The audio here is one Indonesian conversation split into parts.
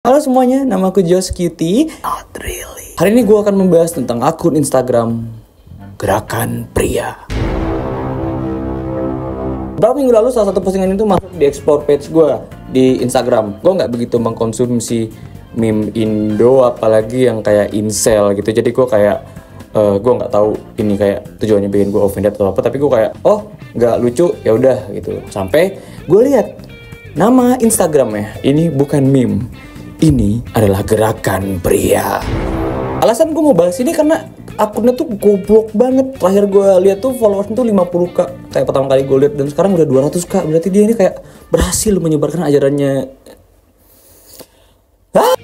Halo semuanya, nama aku Josh Cutie. Not really. Hari ini gue akan membahas tentang akun Instagram Gerakan Pria. Beberapa minggu lalu salah satu postingan itu masuk di explore page gue di Instagram. Gue nggak begitu mengkonsumsi meme Indo, apalagi yang kayak incel gitu. Jadi gue kayak gue nggak tahu ini kayak tujuannya bikin gue offended atau apa. Tapi gue kayak nggak lucu, ya udah gitu. Sampai gue lihat nama Instagramnya ini bukan meme. Ini adalah Gerakan Pria. Alasan gue mau bahas ini karena akunnya tuh goblok banget. Terakhir gue lihat tuh followersnya tuh 50k. Kayak pertama kali gue lihat, dan sekarang udah 200k. Berarti dia ini kayak berhasil menyebarkan ajarannya.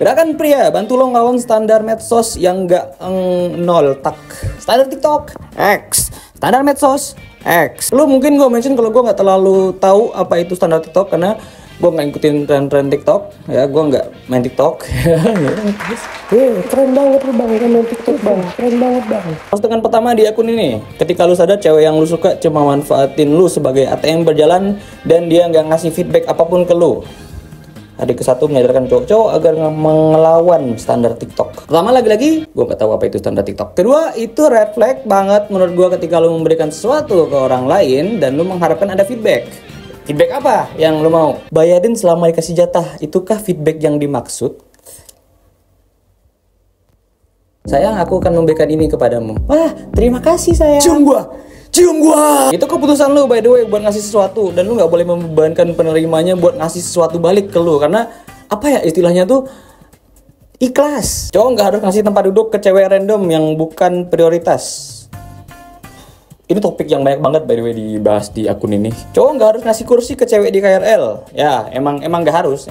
Gerakan Pria, bantu lo ngelawan standar medsos yang gak nol tak. Standar TikTok X, standar medsos X. Lo mungkin gue mention kalau gue gak terlalu tahu apa itu standar TikTok, karena gue nggak ikutin tren-tren TikTok, ya gue nggak main TikTok. Keren banget lu bang, kan main TikTok bang, keren banget bang. Postingan pertama di akun ini, ketika lu sadar cewek yang lu suka cuma manfaatin lu sebagai ATM berjalan dan dia nggak ngasih feedback apapun ke lu. Adik ke-1 menyadarkan cowok-cowok agar melawan standar TikTok. Pertama, lagi-lagi gue nggak tahu apa itu standar TikTok. Kedua, itu red flag banget menurut gue ketika lu memberikan sesuatu ke orang lain dan lu mengharapkan ada feedback. Feedback apa yang lo mau? Bayarin selama dikasih jatah. Itukah feedback yang dimaksud? Sayang, aku akan memberikan ini kepadamu. Wah, terima kasih sayang. Cium gua! Cium gua! Itu keputusan lo by the way buat ngasih sesuatu. Dan lo gak boleh membebankan penerimanya buat ngasih sesuatu balik ke lo. Karena, apa ya istilahnya tuh? Ikhlas. Cowok gak harus ngasih tempat duduk ke cewek random yang bukan prioritas. Ini topik yang banyak banget by the way dibahas di akun ini. Cowok nggak harus ngasih kursi ke cewek di KRL. Ya, emang nggak harus,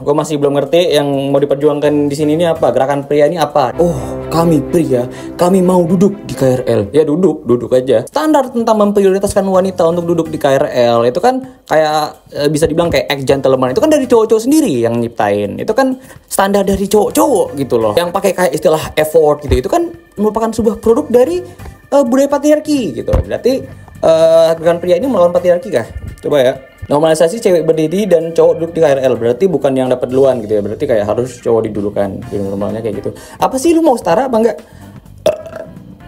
Gue masih belum ngerti yang mau diperjuangkan di sini ini apa. Gerakan Pria ini apa? Oh, kami pria, kami mau duduk di KRL. Ya duduk aja. Standar tentang memprioritaskan wanita untuk duduk di KRL itu kan kayak bisa dibilang kayak ex-gentleman. Itu kan dari cowok-cowok sendiri yang nyiptain. Itu kan standar dari cowok-cowok gitu loh. Yang pakai kayak istilah effort gitu. Itu kan merupakan sebuah produk dari budaya patriarki gitu. Berarti Gerakan Pria ini melawan patriarki kah? Coba ya. Normalisasi cewek berdiri dan cowok duduk di KRL. Berarti bukan yang dapat duluan gitu ya. Berarti kayak harus cowok didulukan. Gitu, normalnya kayak gitu. Apa sih, lu mau setara apa enggak?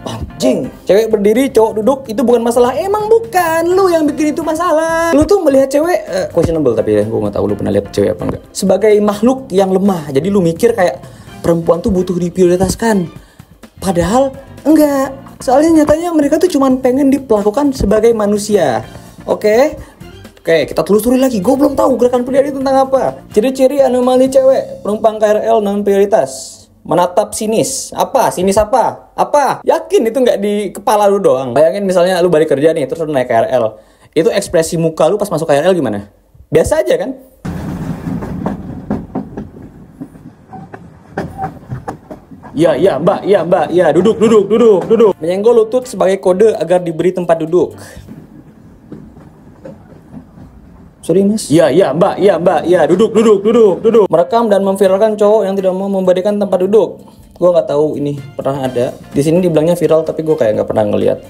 Anjing, cewek berdiri, cowok duduk, itu bukan masalah. Emang bukan, lu yang bikin itu masalah. Lu tuh melihat cewek questionable, tapi ya gue gak tahu lu pernah lihat cewek apa enggak. Sebagai makhluk yang lemah. Jadi lu mikir kayak perempuan tuh butuh diprioritaskan. Padahal enggak. Soalnya nyatanya mereka tuh cuman pengen diperlakukan sebagai manusia. Oke, kita telusuri lagi. Gue belum tahu Gerakan Pria ini tentang apa. Ciri-ciri anomali cewek penumpang KRL non prioritas. Menatap sinis. Apa? Sinis apa? Apa? Yakin itu nggak di kepala lu doang? Bayangin misalnya lu balik kerja nih, terus lu naik KRL. Itu ekspresi muka lu pas masuk KRL gimana? Biasa aja kan? Ya mbak, duduk. Menyenggol lutut sebagai kode agar diberi tempat duduk. Sorry mas. Ya mbak, duduk. Merekam dan memviralkan cowok yang tidak mau memberikan tempat duduk. Gue nggak tahu ini pernah ada. Di sini dibilangnya viral, tapi gue kayak nggak pernah ngeliat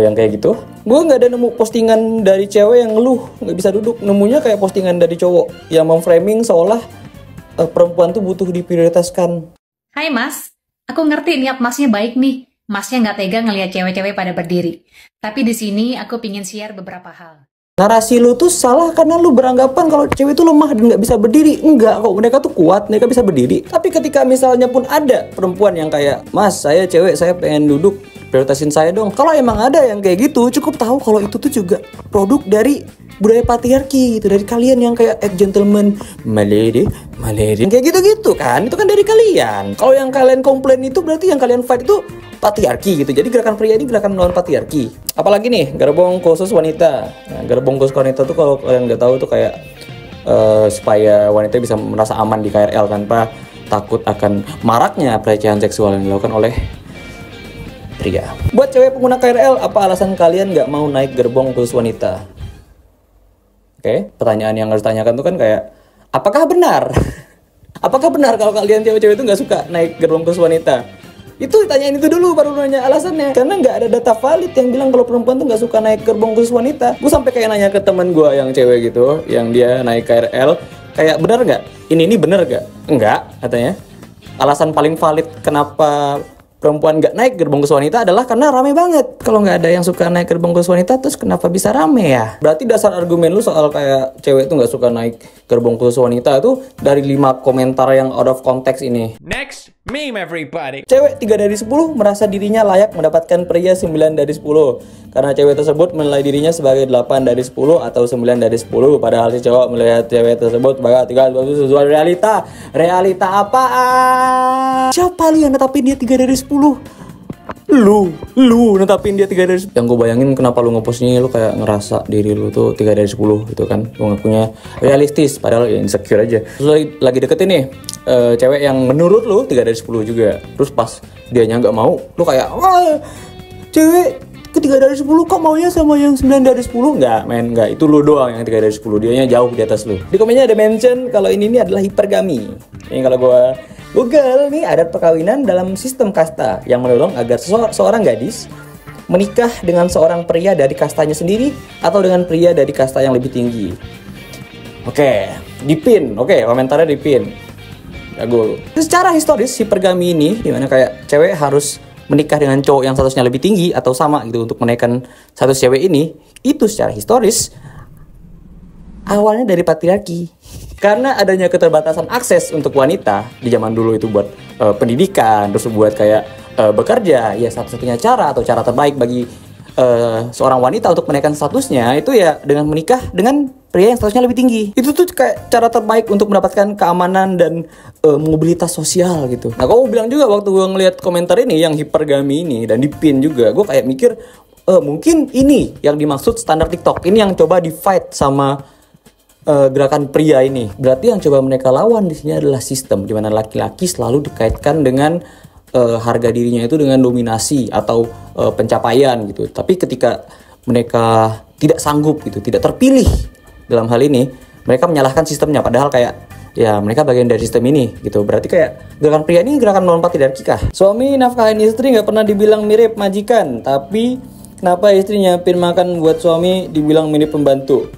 yang kayak gitu. Gue nggak ada nemu postingan dari cewek yang ngeluh nggak bisa duduk. Nemunya kayak postingan dari cowok yang memframing seolah perempuan tuh butuh diprioritaskan. Hai mas, aku ngerti niat masnya baik nih. Masnya nggak tega ngelihat cewek-cewek pada berdiri. Tapi di sini aku pingin share beberapa hal. Narasi lu tuh salah karena lu beranggapan kalau cewek itu lemah dan nggak bisa berdiri. Enggak kok, mereka tuh kuat, mereka bisa berdiri. Tapi ketika misalnya pun ada perempuan yang kayak, mas saya cewek, saya pengen duduk, prioritasin saya dong. Kalau emang ada yang kayak gitu, cukup tahu kalau itu tuh juga produk dari budaya patriarki gitu, dari kalian yang kayak gentleman, my lady, kayak gitu-gitu kan, itu kan dari kalian. Kalau yang kalian komplain itu berarti yang kalian fight itu patriarki gitu. Jadi Gerakan Pria ini gerakan melawan patriarki. Apalagi nih, gerbong khusus wanita. Nah, gerbong khusus wanita tuh kalau kalian nggak tahu tuh kayak supaya wanita bisa merasa aman di KRL tanpa takut akan maraknya pelecehan seksual yang dilakukan oleh pria. Buat cewek pengguna KRL, apa alasan kalian nggak mau naik gerbong khusus wanita? Oke, pertanyaan yang harus ditanyakan tuh kan kayak, apakah benar? Apakah benar kalau kalian cewek-cewek itu nggak suka naik gerbong khusus wanita? Itu tanyain itu dulu baru nanya alasannya. Karena nggak ada data valid yang bilang kalau perempuan tuh nggak suka naik gerbong khusus wanita. Gue sampai kayak nanya ke teman gue yang cewek gitu, yang dia naik KRL kayak bener nggak? Ini bener nggak? Enggak katanya. Alasan paling valid kenapa perempuan nggak naik gerbong khusus wanita adalah karena rame banget. Kalau nggak ada yang suka naik gerbong khusus wanita, terus kenapa bisa rame ya? Berarti dasar argumen lu soal kayak cewek tuh nggak suka naik gerbong khusus wanita itu dari 5 komentar yang out of context ini. Next meme everybody. Cewek 3 dari 10 merasa dirinya layak mendapatkan pria 9 dari 10 karena cewek tersebut menilai dirinya sebagai 8 dari 10 atau 9 dari 10, padahal si cowok melihat cewek tersebut sebagai 3 dari 10 sesuai realita. Realita apaan? Siapa lu yang netapin dia 3 dari 10? Lu netapin dia 3 dari 10. Yang gue bayangin kenapa lu ngepost ini, lu kayak ngerasa diri lu tuh 3 dari 10 gitu kan. Lu ngakunya realistis padahal ya insecure aja. Terus lagi deketin nih cewek yang menurut lu 3 dari 10 juga. Terus pas dianya nggak mau, lu kayak wah, cewek ke 3 dari 10 kok maunya sama yang 9 dari 10? Enggak, itu lu doang yang 3 dari 10. Dianya jauh di atas lu. Di komennya ada mention kalau ini adalah hipergami. Ini kalau gua Google nih, adat perkawinan dalam sistem kasta yang mendorong agar seorang gadis menikah dengan seorang pria dari kastanya sendiri atau dengan pria dari kasta yang lebih tinggi. Oke, dipin. Oke, komentarnya dipin. Jago. Secara historis hipergami ini dimana kayak cewek harus menikah dengan cowok yang statusnya lebih tinggi atau sama gitu untuk menaikkan status cewek ini, itu secara historis awalnya dari patriarki. Karena adanya keterbatasan akses untuk wanita di zaman dulu itu buat pendidikan, terus buat kayak bekerja, ya satu-satunya cara atau cara terbaik bagi seorang wanita untuk menaikkan statusnya itu ya dengan menikah dengan pria yang statusnya lebih tinggi. Itu tuh kayak cara terbaik untuk mendapatkan keamanan dan mobilitas sosial gitu. Nah, kamu bilang juga waktu gue ngeliat komentar ini yang hipergami ini dan dipin juga, gue kayak mikir mungkin ini yang dimaksud standar TikTok. Ini yang coba di fight sama gerakan pria ini. Berarti yang coba mereka lawan di sini adalah sistem di mana laki-laki selalu dikaitkan dengan harga dirinya itu dengan dominasi atau pencapaian gitu. Tapi ketika mereka tidak sanggup gitu, tidak terpilih dalam hal ini, mereka menyalahkan sistemnya. Padahal kayak ya mereka bagian dari sistem ini gitu. Berarti kayak gerakan pria ini gerakan melawan patriarki kah? Suami nafkahin istri nggak pernah dibilang mirip majikan, tapi kenapa istri nyiapin makan buat suami dibilang mirip pembantu?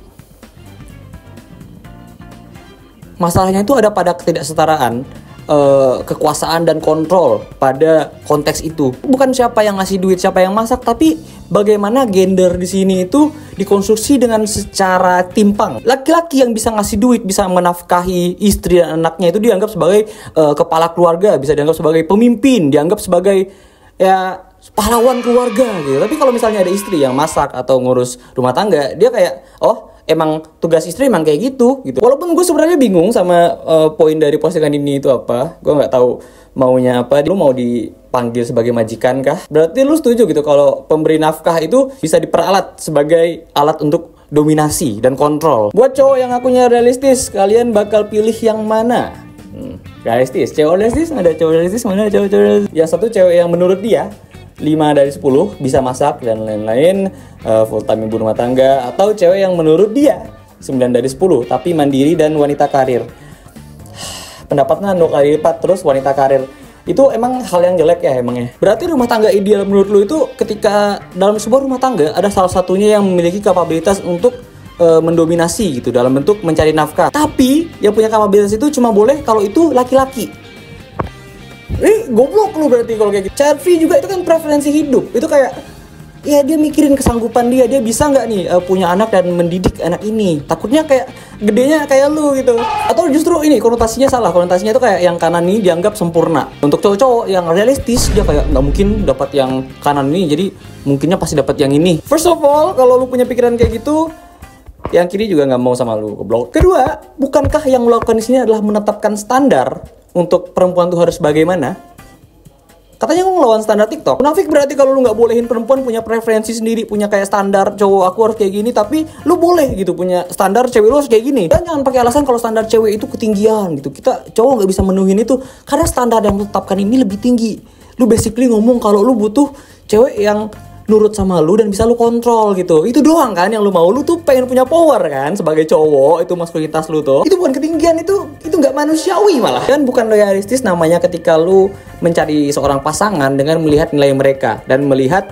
Masalahnya itu ada pada ketidaksetaraan kekuasaan dan kontrol pada konteks itu. Bukan siapa yang ngasih duit, siapa yang masak, tapi bagaimana gender di sini itu dikonstruksi dengan secara timpang. Laki-laki yang bisa ngasih duit, bisa menafkahi istri dan anaknya itu dianggap sebagai kepala keluarga, bisa dianggap sebagai pemimpin, dianggap sebagai ya pahlawan keluarga gitu. Tapi kalau misalnya ada istri yang masak atau ngurus rumah tangga, dia kayak emang tugas istri emang kayak gitu. Walaupun gue sebenarnya bingung sama poin dari postingan ini itu apa. Gue nggak tahu maunya apa. Lu mau dipanggil sebagai majikan kah? Berarti lu setuju gitu kalau pemberi nafkah itu bisa diperalat sebagai alat untuk dominasi dan kontrol. Buat cowok yang akunya realistis, kalian bakal pilih yang mana? Realistis, cewek realistis, ada cowok realistis, mana cowok realistis? Yang satu cewek yang menurut dia 5 dari 10 bisa masak dan lain-lain, full time ibu rumah tangga, atau cewek yang menurut dia 9 dari 10 tapi mandiri dan wanita karir. Pendapatnya 0 kali lipat, terus wanita karir. Itu emang hal yang jelek ya emangnya. Berarti rumah tangga ideal menurut lu itu ketika dalam sebuah rumah tangga ada salah satunya yang memiliki kapabilitas untuk mendominasi gitu dalam bentuk mencari nafkah. Tapi yang punya kapabilitas itu cuma boleh kalau itu laki-laki. Goblok lu berarti kalau kayak gitu. Child free juga itu kan preferensi hidup. Itu kayak ya dia mikirin kesanggupan dia bisa nggak nih punya anak dan mendidik anak ini. Takutnya kayak gedenya kayak lu gitu. Atau justru ini konotasinya salah. Konotasinya itu kayak yang kanan ini dianggap sempurna. Untuk cowok-cowok yang realistis dia kayak nggak mungkin dapat yang kanan ini, jadi mungkinnya pasti dapat yang ini. First of all, kalau lu punya pikiran kayak gitu, yang kiri juga nggak mau sama lu, goblok. Kedua, bukankah yang melakukan di sini adalah menetapkan standar untuk perempuan tuh harus bagaimana? Katanya gue ngelawan standar TikTok. Munafik berarti kalau lu nggak bolehin perempuan punya preferensi sendiri, punya kayak standar cowok aku harus kayak gini, tapi lu boleh gitu punya standar cewek lu harus kayak gini. Dan jangan pakai alasan kalau standar cewek itu ketinggian gitu. Kita cowok nggak bisa menuhin itu karena standar yang ditetapkan ini lebih tinggi. Lu basically ngomong kalau lu butuh cewek yang nurut sama lu dan bisa lu kontrol gitu. Itu doang kan yang lu mau. Lu tuh pengen punya power kan sebagai cowok, itu maskulinitas lu tuh. Itu bukan ketinggian, itu nggak manusiawi malah. Dan bukan realistis namanya ketika lu mencari seorang pasangan dengan melihat nilai mereka dan melihat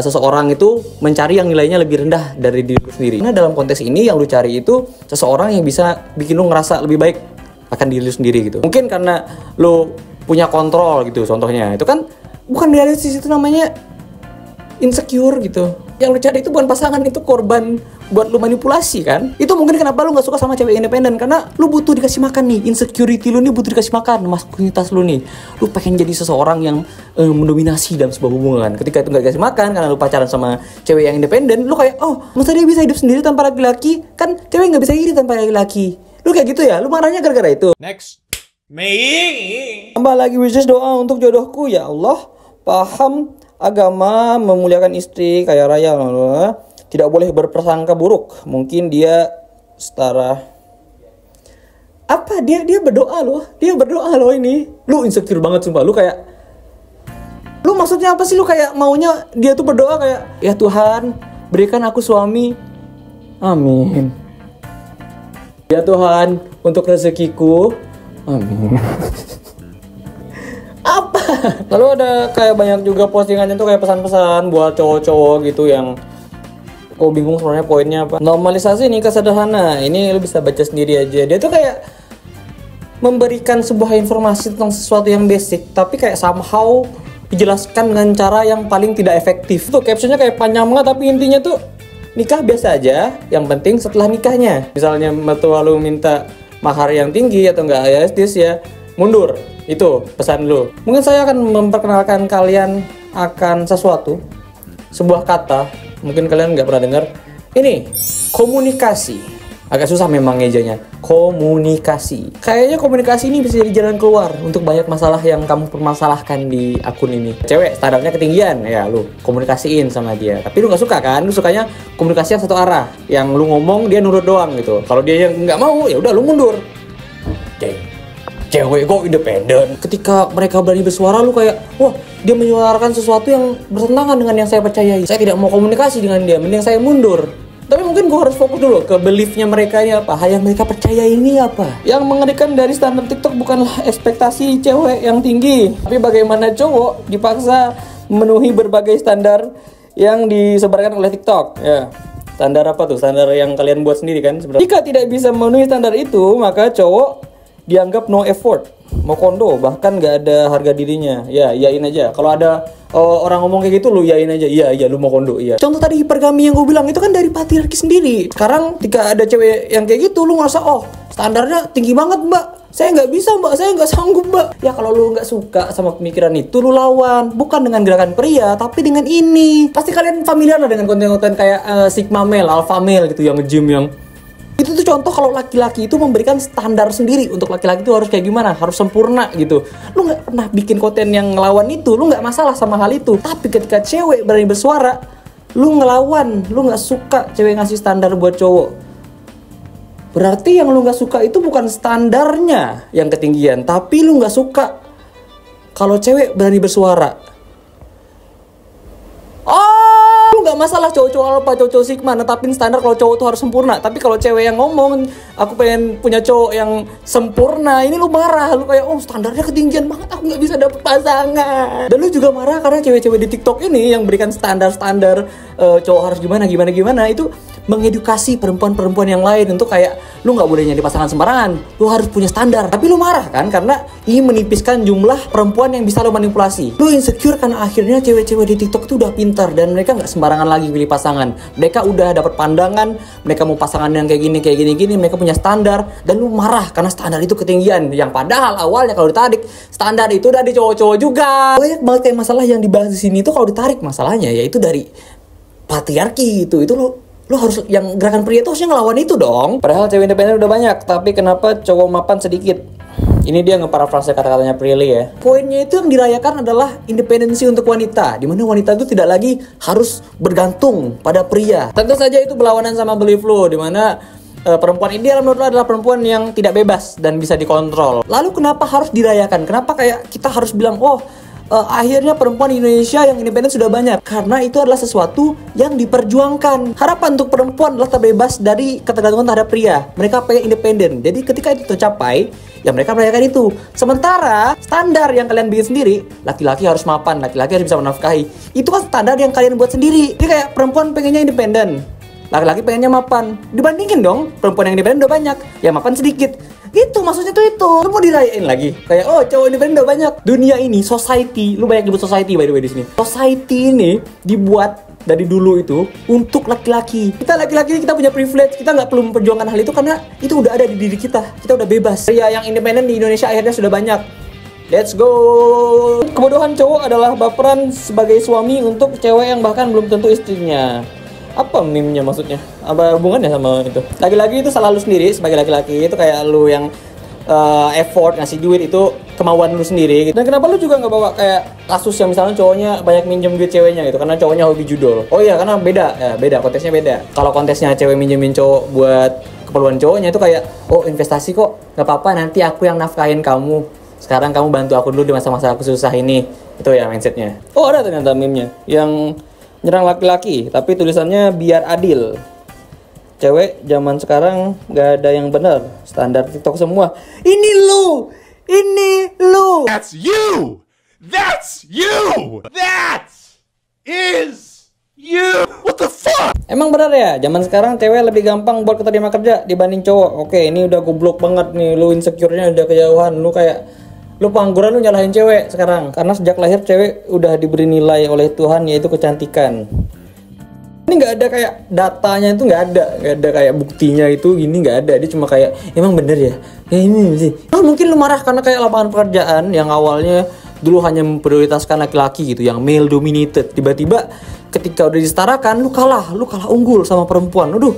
seseorang itu mencari yang nilainya lebih rendah dari diri lu sendiri. Karena dalam konteks ini yang lu cari itu seseorang yang bisa bikin lu ngerasa lebih baik akan diri lu sendiri gitu. Mungkin karena lu punya kontrol gitu contohnya. Itu kan bukan realistis, itu namanya insecure gitu. Yang lu cari itu bukan pasangan, itu korban buat lu manipulasi kan. Itu mungkin kenapa lu gak suka sama cewek independen, karena lu butuh dikasih makan nih. Insecurity lu nih butuh dikasih makan, maskulinitas lu nih. Lu pengen jadi seseorang yang mendominasi dalam sebuah hubungan. Ketika itu gak dikasih makan karena lu pacaran sama cewek yang independen, lu kayak, oh masa dia bisa hidup sendiri tanpa laki-laki? Kan cewek gak bisa hidup tanpa laki-laki. Lu kayak gitu ya, lu marahnya gara-gara itu. Next. Me. Tambah lagi wishes doa untuk jodohku, ya Allah. Paham agama, memuliakan istri, kaya raya, tidak boleh berprasangka buruk. Mungkin dia setara. Apa dia berdoa loh, ini. Lu insecure banget sumpah. Lu kayak, lu maksudnya apa sih? Lu kayak maunya dia tuh berdoa kayak, ya Tuhan berikan aku suami, amin. Ya Tuhan untuk rezekiku, amin. Apa? Lalu ada kayak banyak juga postingannya tuh kayak pesan-pesan buat cowok-cowok gitu yang bingung sebenarnya poinnya apa. Normalisasi nikah sederhana. Ini lu bisa baca sendiri aja. Dia tuh kayak memberikan sebuah informasi tentang sesuatu yang basic, tapi kayak somehow dijelaskan dengan cara yang paling tidak efektif. Tuh captionnya kayak panjang banget, tapi intinya tuh nikah biasa aja. Yang penting setelah nikahnya. Misalnya mertua lu minta mahar yang tinggi atau enggak realistis ya, mundur. Itu pesan lu. Mungkin saya akan memperkenalkan kalian akan sesuatu, sebuah kata, mungkin kalian nggak pernah dengar. Ini komunikasi. Agak susah memang ngejanya. Komunikasi. Kayaknya komunikasi ini bisa jadi jalan keluar untuk banyak masalah yang kamu permasalahkan di akun ini. Cewek standarnya ketinggian, ya lu komunikasiin sama dia. Tapi lu nggak suka kan? Lu sukanya komunikasi yang satu arah, yang lu ngomong dia nurut doang gitu. Kalau dia yang nggak mau, ya udah lu mundur. Cewek kok independen. Ketika mereka berani bersuara, lu kayak, wah dia menyuarakan sesuatu yang bertentangan dengan yang saya percayai. Saya tidak mau komunikasi dengan dia, mending saya mundur. Tapi mungkin gue harus fokus dulu ke beliefnya mereka ini apa, hal yang mereka percaya ini apa. Yang mengerikan dari standar TikTok bukanlah ekspektasi cewek yang tinggi, tapi bagaimana cowok dipaksa memenuhi berbagai standar yang disebarkan oleh TikTok. Ya, standar apa tuh? Standar yang kalian buat sendiri kan sebenarnya. Jika tidak bisa memenuhi standar itu, maka cowok dianggap no effort, mau kondo, bahkan nggak ada harga dirinya. Ya, iyain aja. Kalau ada orang ngomong kayak gitu, lu iyain aja. Iya, lu mau kondo, iya. Contoh tadi hipergami yang gue bilang itu kan dari patriarki sendiri. Sekarang ketika ada cewek yang kayak gitu, lu ngerasa, oh standarnya tinggi banget mbak, saya nggak bisa mbak, saya nggak sanggup mbak. Ya kalau lu nggak suka sama pemikiran itu, lu lawan. Bukan dengan gerakan pria, tapi dengan ini. Pasti kalian familiar lah dengan konten-konten kayak Sigma male, Alpha male gitu, yang nge-gym yang itu tuh contoh kalau laki-laki itu memberikan standar sendiri untuk laki-laki itu harus kayak gimana, harus sempurna gitu. Lu nggak pernah bikin konten yang ngelawan itu, lu nggak masalah sama hal itu. Tapi ketika cewek berani bersuara, lu ngelawan, lu nggak suka cewek ngasih standar buat cowok. Berarti yang lu nggak suka itu bukan standarnya yang ketinggian, tapi lu nggak suka kalau cewek berani bersuara. Lu nggak masalah cowok-cowok alpha, cowok-cowok sigma netapin standar kalau cowok tuh harus sempurna. Tapi kalau cewek yang ngomong, aku pengen punya cowok yang sempurna, ini lu marah. Lu kayak, oh standarnya ketinggian banget, aku nggak bisa dapet pasangan. Dan lu juga marah karena cewek-cewek di TikTok ini yang berikan standar-standar cowok harus gimana. Itu mengedukasi perempuan-perempuan yang lain untuk kayak, lu nggak boleh nyari pasangan sembarangan, lu harus punya standar. Tapi lu marah kan karena ini menipiskan jumlah perempuan yang bisa lu manipulasi. Lu insecure karena akhirnya cewek-cewek di TikTok itu udah pintar dan mereka nggak sembarangan lagi pilih pasangan. Mereka udah dapat pandangan, mereka mau pasangan yang kayak gini, mereka punya standar. Dan lu marah karena standar itu ketinggian, yang padahal awalnya kalau ditarik standar itu dari cowok-cowok juga. Banyak banget kayak masalah yang dibahas di sini tuh kalau ditarik masalahnya yaitu dari patriarki itu lu harus, yang gerakan pria itu harusnya ngelawan itu dong. Padahal cewek independen udah banyak, tapi kenapa cowok mapan sedikit? Ini dia ngeparafrase kata-katanya Prilly ya. Poinnya itu yang dirayakan adalah independensi untuk wanita, dimana wanita itu tidak lagi harus bergantung pada pria. Tentu saja itu berlawanan sama belief lu, dimana perempuan ideal menurut lo adalah perempuan yang tidak bebas dan bisa dikontrol. Lalu kenapa harus dirayakan? Kenapa kayak kita harus bilang, oh akhirnya perempuan di Indonesia yang independen sudah banyak, karena itu adalah sesuatu yang diperjuangkan. Harapan untuk perempuan adalah terbebas dari ketergantungan terhadap pria. Mereka pengen independen. Jadi ketika itu tercapai, ya mereka merayakan itu. Sementara standar yang kalian bikin sendiri, laki-laki harus mapan, laki-laki harus bisa menafkahi, itu kan standar yang kalian buat sendiri. Jadi kayak perempuan pengennya independen, laki-laki pengennya mapan. Dibandingin dong, perempuan yang independen udah banyak, yang mapan sedikit. Gitu maksudnya tuh itu. Lu mau dirayain lagi kayak oh cowok independen udah banyak. Dunia ini society, lu banyak disebut society by the way di sini. Society ini dibuat dari dulu itu untuk laki-laki. Kita laki-laki kita punya privilege, kita nggak perlu memperjuangkan hal itu karena itu udah ada di diri kita. Kita udah bebas. Pria yang independen di Indonesia akhirnya sudah banyak. Let's go. Kebodohan cowok adalah baperan sebagai suami untuk cewek yang bahkan belum tentu istrinya. Apa meme-nya maksudnya? Apa hubungannya sama itu? Lagi-lagi itu salah lu sendiri sebagai laki-laki. Itu kayak lu yang effort ngasih duit itu kemauan lu sendiri. Dan kenapa lu juga nggak bawa kayak kasus yang misalnya cowoknya banyak minjem duit ceweknya gitu karena cowoknya hobi judol. Oh iya, karena beda kontesnya beda. Kalau kontesnya cewek minjemin cowok buat keperluan cowoknya itu kayak oh investasi kok, nggak apa-apa nanti aku yang nafkahin kamu. Sekarang kamu bantu aku dulu di masa-masa aku susah ini. Itu ya mindsetnya. Oh ada ternyata meme-nya yang nyerang laki-laki, tapi tulisannya biar adil. Cewek zaman sekarang gak ada yang benar, standar TikTok semua. Ini lu. That's you. That is you. What the fuck? Emang benar ya, zaman sekarang cewek lebih gampang buat keterima kerja dibanding cowok. Oke, ini udah goblok banget nih, lu insecure-nya udah kejauhan. Lu pengangguran, lu nyalahin cewek sekarang. Karena sejak lahir cewek udah diberi nilai oleh Tuhan yaitu kecantikan. Ini nggak ada kayak datanya itu nggak ada kayak buktinya itu gini nggak ada. Dia cuma kayak emang bener ya. Ini sih. Mungkin lu marah karena kayak lapangan pekerjaan yang awalnya dulu hanya memprioritaskan laki-laki gitu, yang male dominated. Tiba-tiba ketika udah disetarakan, lu kalah unggul sama perempuan. Aduh,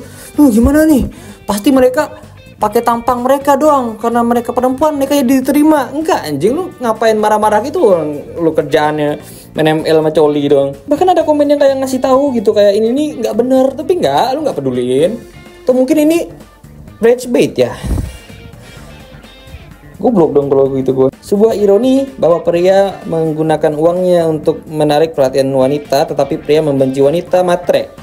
gimana nih? Pasti mereka pakai tampang mereka doang karena mereka perempuan mereka jadi diterima. Enggak anjing, lu ngapain marah-marah gitu? Lu kerjaannya main ML sama coli doang. Bahkan ada komen yang kayak ngasih tahu gitu kayak ini nih nggak bener, tapi lu nggak peduliin. Atau mungkin ini rage bait ya. Goblok dong kalau gitu gue. Sebuah ironi bahwa pria menggunakan uangnya untuk menarik perhatian wanita, tetapi pria membenci wanita matre.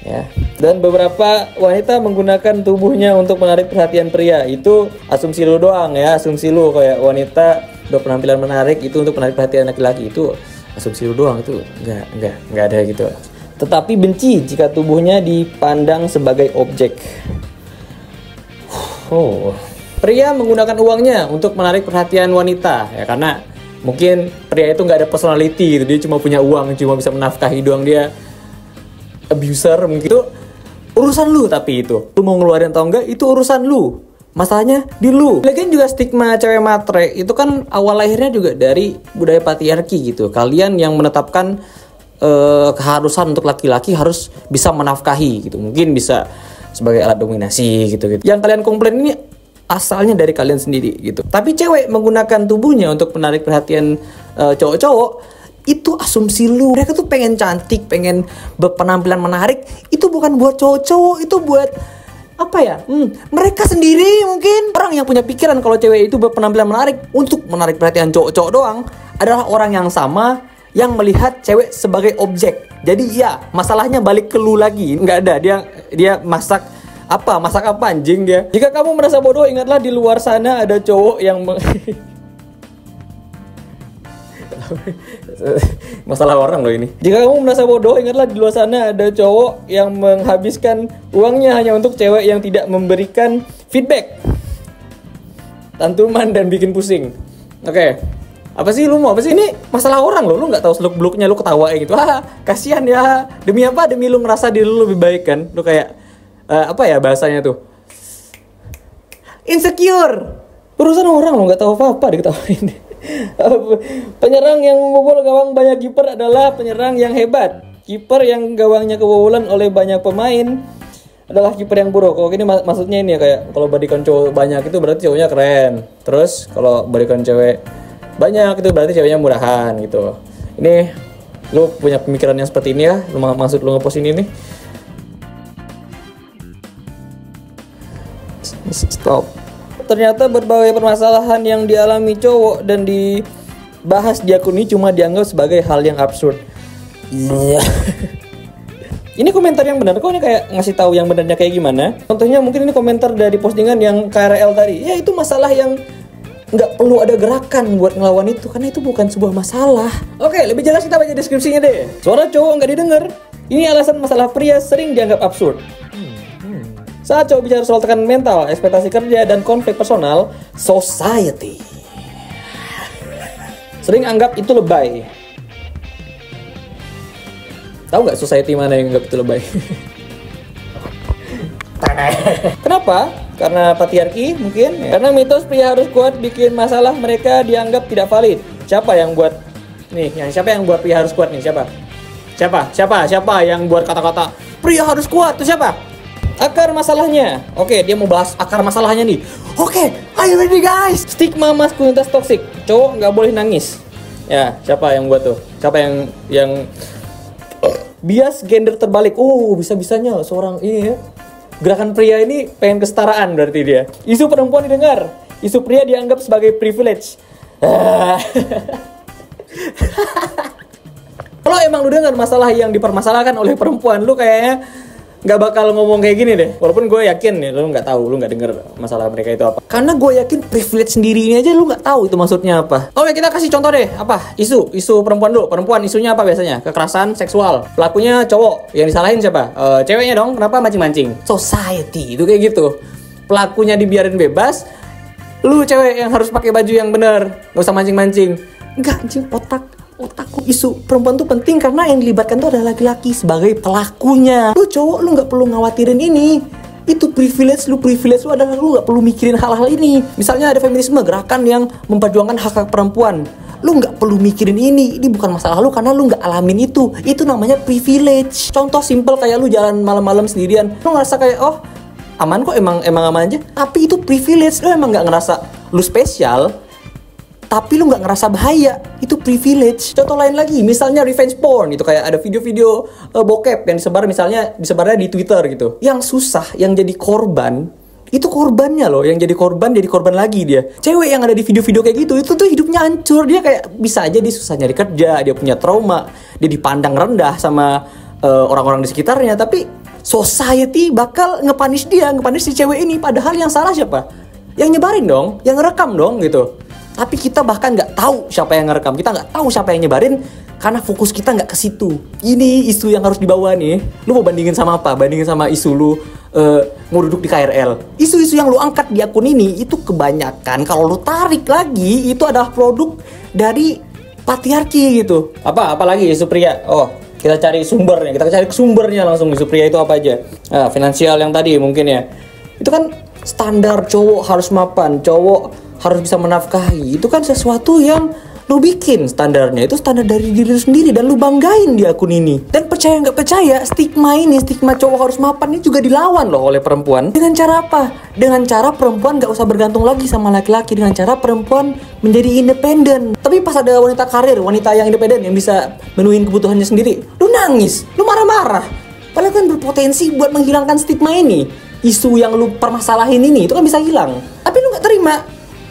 Ya. Dan beberapa wanita menggunakan tubuhnya untuk menarik perhatian pria. Itu asumsi lu doang ya, asumsi lu kayak wanita berpenampilan menarik itu untuk menarik perhatian laki-laki. Itu asumsi lu doang, itu enggak ada gitu. Tetapi benci jika tubuhnya dipandang sebagai objek. Pria menggunakan uangnya untuk menarik perhatian wanita ya, karena mungkin pria itu nggak ada personality gitu. Dia cuma punya uang, cuma bisa menafkahi doang, dia abuser mungkin. Itu urusan lu, tapi itu lu mau ngeluarin atau enggak itu urusan lu, masalahnya di lu. Lagian juga stigma cewek matre itu kan awal lahirnya juga dari budaya patriarki gitu. Kalian yang menetapkan keharusan untuk laki-laki harus bisa menafkahi gitu, mungkin bisa sebagai alat dominasi gitu. Yang kalian komplain ini asalnya dari kalian sendiri gitu. Tapi cewek menggunakan tubuhnya untuk menarik perhatian cowok-cowok, itu asumsi lu. Mereka tuh pengen cantik, pengen berpenampilan menarik. Itu bukan buat cowok-cowok, itu buat apa ya? Mereka sendiri mungkin. Orang yang punya pikiran kalau cewek itu berpenampilan menarik untuk menarik perhatian cowok-cowok doang adalah orang yang sama yang melihat cewek sebagai objek. Jadi ya, masalahnya balik ke lu lagi. Nggak ada, dia masak apa anjing dia. Jika kamu merasa bodoh, ingatlah di luar sana ada cowok yang masalah orang loh ini. Jika kamu merasa bodoh, ingatlah di luar sana ada cowok yang menghabiskan uangnya hanya untuk cewek yang tidak memberikan feedback, tantuman dan bikin pusing. Oke. Apa sih lu mau apa sih? Ini masalah orang loh. Lu nggak tahu seluk beluknya, lu ketawain gitu. Kasihan ya. Demi apa? Demi lu ngerasa diri lu lebih baik kan? Lu kayak apa ya bahasanya tuh? Insecure. Urusan orang lo nggak tahu apa-apa diketawain. Penyerang yang membobol gawang banyak kiper adalah penyerang yang hebat. Kiper yang gawangnya kebobolan oleh banyak pemain adalah kiper yang buruk. Kalau gini maksudnya ini ya, kayak kalau badikan cowok banyak itu berarti cowoknya keren. Terus kalau badikan cewek banyak itu berarti ceweknya murahan gitu. Ini lu punya pemikiran yang seperti ini ya? Maksud lu ngepost ini nih? Stop. Ternyata berbagai permasalahan yang dialami cowok dan bahas di akun ini cuma dianggap sebagai hal yang absurd. Ini komentar yang benar kok, ini kayak ngasih tahu yang benarnya kayak gimana. Contohnya mungkin ini komentar dari postingan yang KRL tadi. Ya itu masalah yang nggak perlu ada gerakan buat ngelawan itu, karena itu bukan sebuah masalah. Oke, lebih jelas kita baca deskripsinya deh. Suara cowok nggak didengar. Ini alasan masalah pria sering dianggap absurd. Saat cowok bicara soal tekanan mental, ekspektasi kerja, dan konflik personal, society sering anggap itu lebay. Tahu nggak society mana yang anggap itu lebay? Kenapa? Karena patriarki mungkin. Karena mitos pria harus kuat bikin masalah mereka dianggap tidak valid. Siapa yang buat nih? Siapa yang buat pria harus kuat nih? Siapa yang buat kata-kata pria harus kuat? Itu siapa? Akar masalahnya. Oke, dia mau bahas akar masalahnya nih. Oke, are you ready guys? Stigma maskulinitas toksik. Cowok nggak boleh nangis. Ya, siapa yang buat tuh? Siapa yang bias gender terbalik? Oh, bisa-bisanya seorang ini ya. Gerakan pria ini pengen kesetaraan berarti dia. Isu perempuan didengar. Isu pria dianggap sebagai privilege. Kalau emang lu dengar masalah yang dipermasalahkan oleh perempuan, lu kayaknya nggak bakal ngomong kayak gini deh. Walaupun gue yakin nih, lu nggak tahu, lu nggak denger masalah mereka itu apa. Karena gue yakin privilege sendiri ini aja lu nggak tahu itu maksudnya apa. Oke, kita kasih contoh deh. Apa? Isu perempuan dulu. Perempuan isunya apa biasanya? Kekerasan seksual. Pelakunya cowok. Yang disalahin siapa? Ceweknya dong. Kenapa mancing-mancing? Society itu kayak gitu. Pelakunya dibiarin bebas. Lu cewek yang harus pakai baju yang bener, nggak usah mancing-mancing. Enggak, anjing, otakku isu perempuan tuh penting karena yang dilibatkan tuh adalah laki-laki sebagai pelakunya. Lu cowok, lu nggak perlu ngawatirin ini. Itu privilege lu adalah lu nggak perlu mikirin hal-hal ini. Misalnya ada feminisme, gerakan yang memperjuangkan hak-hak perempuan. Lu nggak perlu mikirin ini bukan masalah lu karena lu nggak alamin itu. Itu namanya privilege. Contoh simple kayak lu jalan malam-malam sendirian, lu ngerasa kayak oh aman kok, emang aman aja. Tapi itu privilege, lu emang nggak ngerasa lu spesial. Tapi lu nggak ngerasa bahaya, itu privilege. Contoh lain lagi, misalnya revenge porn, itu kayak ada video-video bokep yang disebarnya di Twitter gitu. Yang susah, yang jadi korban, itu korbannya loh, yang jadi korban lagi dia. Cewek yang ada di video-video kayak gitu, itu tuh hidupnya hancur. Dia kayak bisa aja dia susah nyari kerja, dia punya trauma, dia dipandang rendah sama orang-orang di sekitarnya. Tapi society bakal nge-punish si cewek ini. Padahal yang salah siapa? Yang nyebarin dong, yang ngerekam dong gitu. Tapi kita bahkan nggak tahu siapa yang ngerekam, kita nggak tahu siapa yang nyebarin karena fokus kita nggak ke situ. Ini isu yang harus dibawa nih. Lu mau bandingin sama apa? Bandingin sama isu lu mau duduk di KRL. Isu-isu yang lu angkat di akun ini itu kebanyakan kalau lu tarik lagi itu adalah produk dari patriarki gitu. Apalagi isu pria? Oh, kita cari sumbernya. Kita cari sumbernya langsung. Isu pria itu apa aja? Nah, finansial yang tadi mungkin ya. Itu kan standar cowok harus mapan, cowok harus bisa menafkahi. Itu kan sesuatu yang lu bikin standarnya. Itu standar dari diri lu sendiri dan lu banggain di akun ini. Dan percaya nggak percaya, stigma cowok harus mapan ini juga dilawan loh oleh perempuan. Dengan cara apa? Dengan cara perempuan nggak usah bergantung lagi sama laki-laki. Dengan cara perempuan menjadi independen. Tapi pas ada wanita karir, wanita yang independen yang bisa menuhin kebutuhannya sendiri, lu nangis, lu marah-marah. Padahal kan berpotensi buat menghilangkan stigma ini. Isu yang lu permasalahin ini itu kan bisa hilang. Tapi lu nggak terima.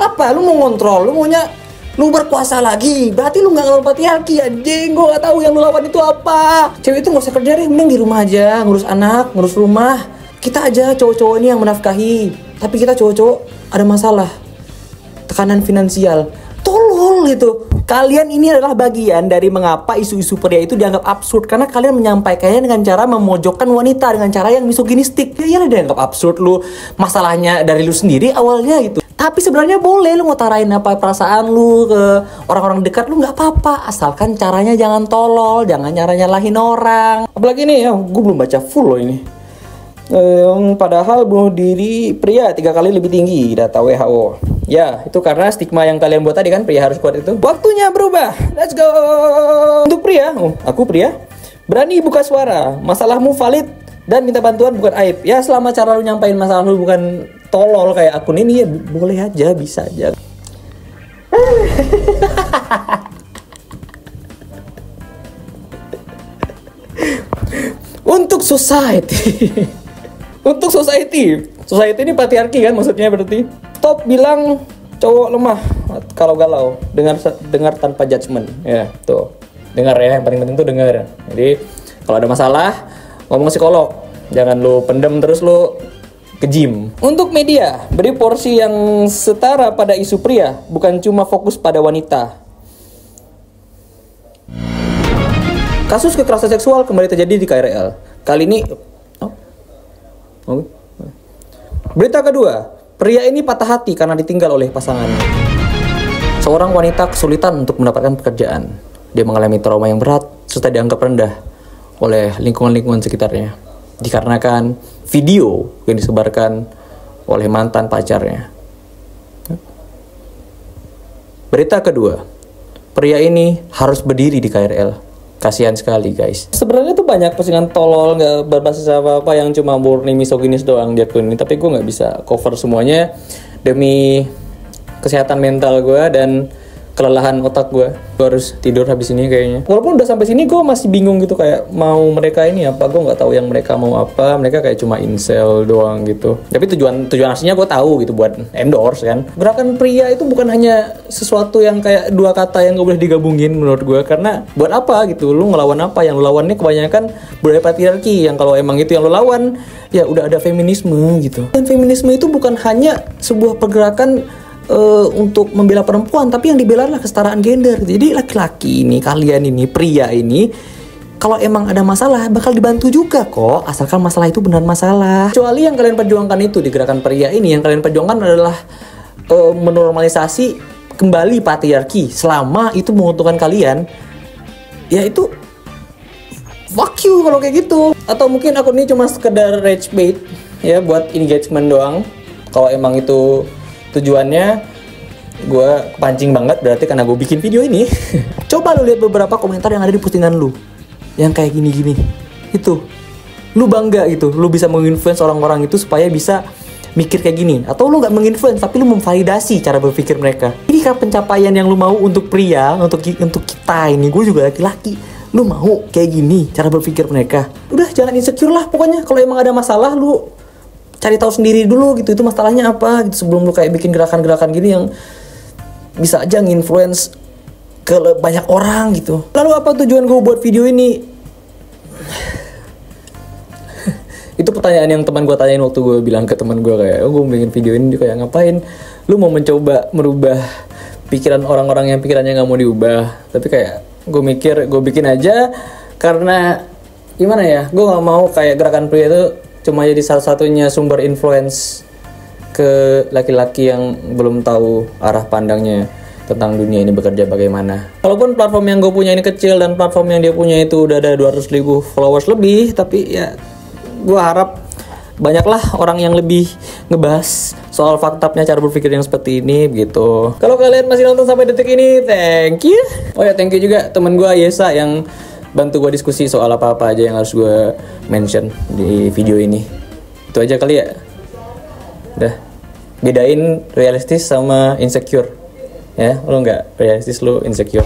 Apa? Lu mau ngontrol, lu maunya lu berkuasa lagi. Berarti lu gak ngelawan patriarki, anjing. Gue gak tahu yang lu lawan itu apa. Cewek itu gak usah kerja deh, mending di rumah aja, ngurus anak, ngurus rumah. Kita aja cowok-cowok ini yang menafkahi. Tapi kita cowok-cowok ada masalah, tekanan finansial. Tolol gitu. Kalian ini adalah bagian dari mengapa isu-isu pria itu dianggap absurd. Karena kalian menyampaikannya dengan cara memojokkan wanita, dengan cara yang misoginistik. Ya iyalah dianggap absurd lu. Masalahnya dari lu sendiri awalnya gitu. Tapi sebenarnya boleh lu mau tarain apa perasaan lu ke orang-orang dekat lu, nggak apa-apa, asalkan caranya jangan tolol, jangan nyalahin orang. Apalagi nih ya, gue belum baca full loh ini. Padahal bunuh diri pria 3 kali lebih tinggi data WHO. Ya, itu karena stigma yang kalian buat tadi kan, pria harus kuat itu. Waktunya berubah. Let's go. Untuk pria, aku pria, berani buka suara. Masalahmu valid dan minta bantuan bukan aib. Ya, selama cara lu nyampein masalah lu bukan tolol kayak akun ini, ya boleh aja, bisa aja. Untuk society. Untuk society ini patriarki kan maksudnya berarti. Stop bilang cowok lemah. kalau galau, dengar tanpa judgement ya. Tuh. Dengar ya, yang paling penting tuh dengar. Jadi kalau ada masalah ngomong ke psikolog. Jangan lu pendem terus lu ke gym. Untuk media, beri porsi yang setara pada isu pria, bukan cuma fokus pada wanita. Kasus kekerasan seksual kembali terjadi di KRL. Kali ini berita kedua, pria ini patah hati karena ditinggal oleh pasangannya. Seorang wanita kesulitan untuk mendapatkan pekerjaan. Dia mengalami trauma yang berat serta dianggap rendah oleh lingkungan-lingkungan sekitarnya. Dikarenakan video yang disebarkan oleh mantan pacarnya. Berita kedua, pria ini harus berdiri di KRL. Kasihan sekali guys. Sebenarnya tuh banyak postingan tolol nggak berbasis apa-apa yang cuma murni misoginis doang di akun ini. Tapi gue nggak bisa cover semuanya demi kesehatan mental gue dan kelelahan otak gue. Gue harus tidur habis ini kayaknya. Walaupun udah sampai sini gue masih bingung gitu, kayak mau mereka ini apa, gue nggak tahu yang mereka mau apa. Mereka kayak cuma incel doang gitu. Tapi tujuan aslinya gue tahu gitu, buat endorse kan. Gerakan pria itu bukan hanya sesuatu yang kayak dua kata yang gak boleh digabungin menurut gue. Karena buat apa gitu, lu ngelawan apa? Yang lu lawannya kebanyakan budaya patriarki, yang kalau emang itu yang lu lawan ya udah ada feminisme gitu. Dan feminisme itu bukan hanya sebuah pergerakan untuk membela perempuan, tapi yang dibela adalah kesetaraan gender. Jadi laki-laki ini, kalian ini, pria ini, kalau emang ada masalah bakal dibantu juga kok, asalkan masalah itu benar masalah. Kecuali yang kalian perjuangkan itu di gerakan pria ini, yang kalian perjuangkan adalah menormalisasi kembali patriarki. Selama itu menguntungkan kalian, ya itu fuck you kalau kayak gitu. Atau mungkin akun ini cuma sekedar rage bait ya, buat engagement doang. Kalau emang itu tujuannya, gue kepancing banget berarti karena gue bikin video ini. Coba lu lihat beberapa komentar yang ada di postingan lu yang kayak gini-gini. Itu lu bangga gitu, lu bisa menginfluence orang-orang itu supaya bisa mikir kayak gini. Atau lu gak menginfluence tapi lu memvalidasi cara berpikir mereka. Ini kan pencapaian yang lu mau untuk pria, untuk kita ini. Gue juga laki-laki, lu mau kayak gini cara berpikir mereka. Udah jangan insecure lah pokoknya. Kalau emang ada masalah lu cari tahu sendiri dulu gitu, itu masalahnya apa gitu, sebelum lu kayak bikin gerakan-gerakan gini yang bisa aja nge-influence ke banyak orang gitu. Lalu apa tujuan gue buat video ini? Itu pertanyaan yang teman gue tanyain waktu gue bilang ke teman gue kayak, gue bikin video ini kayak ngapain? Lu mau mencoba merubah pikiran orang-orang yang pikirannya nggak mau diubah. Tapi kayak gue mikir gue bikin aja karena gimana ya? Gue nggak mau kayak gerakan pria itu cuma jadi salah-satunya sumber influence ke laki-laki yang belum tahu arah pandangnya tentang dunia ini bekerja bagaimana. Walaupun platform yang gue punya ini kecil dan platform yang dia punya itu udah ada 200.000 followers lebih, tapi ya gue harap banyaklah orang yang lebih ngebahas soal faktanya cara berpikir yang seperti ini gitu. Kalau kalian masih nonton sampai detik ini, thank you. Oh ya, thank you juga teman gue Yesa yang bantu gue diskusi soal apa-apa aja yang harus gue mention di video ini. Itu aja kali ya. Udah, bedain realistis sama insecure ya. Lo nggak realistis, lo insecure.